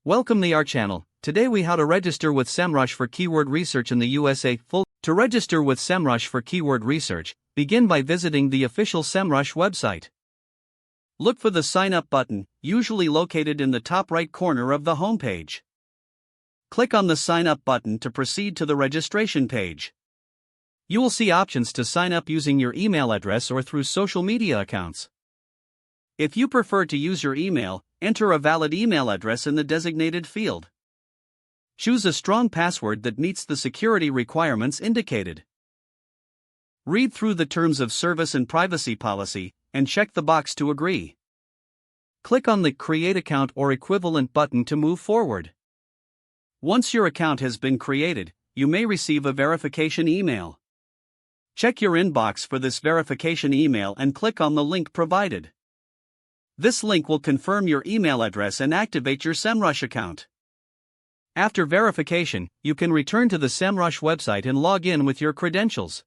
Welcome to our channel. Today we how to register with Semrush for keyword research in the USA. To register with Semrush for keyword research, begin by visiting the official Semrush website. Look for the Sign Up button, usually located in the top right corner of the homepage. Click on the Sign Up button to proceed to the registration page. You will see options to sign up using your email address or through social media accounts. If you prefer to use your email, enter a valid email address in the designated field. Choose a strong password that meets the security requirements indicated. Read through the terms of service and privacy policy, and check the box to agree. Click on the Create Account or equivalent button to move forward. Once your account has been created, you may receive a verification email. Check your inbox for this verification email and click on the link provided. This link will confirm your email address and activate your Semrush account. After verification, you can return to the Semrush website and log in with your credentials.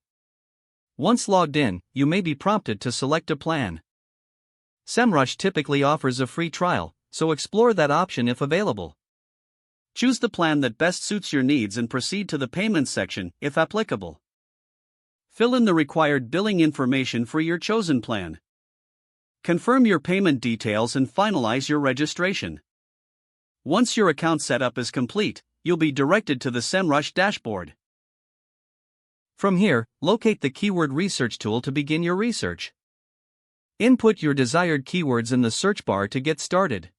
Once logged in, you may be prompted to select a plan. Semrush typically offers a free trial, so explore that option if available. Choose the plan that best suits your needs and proceed to the payments section, if applicable. Fill in the required billing information for your chosen plan. Confirm your payment details and finalize your registration. Once your account setup is complete, you'll be directed to the Semrush dashboard. From here, locate the keyword research tool to begin your research. Input your desired keywords in the search bar to get started.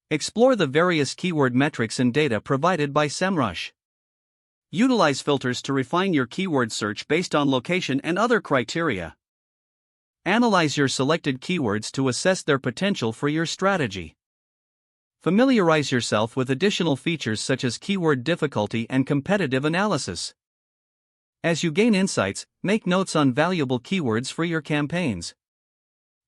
Explore the various keyword metrics and data provided by Semrush. Utilize filters to refine your keyword search based on location and other criteria. Analyze your selected keywords to assess their potential for your strategy. Familiarize yourself with additional features such as keyword difficulty and competitive analysis. As you gain insights, make notes on valuable keywords for your campaigns.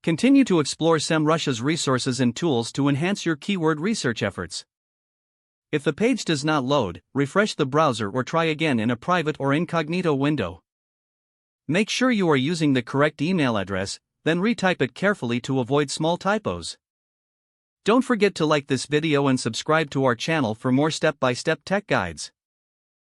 Continue to explore Semrush's resources and tools to enhance your keyword research efforts. If the page does not load, refresh the browser or try again in a private or incognito window. Make sure you are using the correct email address, then retype it carefully to avoid small typos. Don't forget to like this video and subscribe to our channel for more step-by-step tech guides.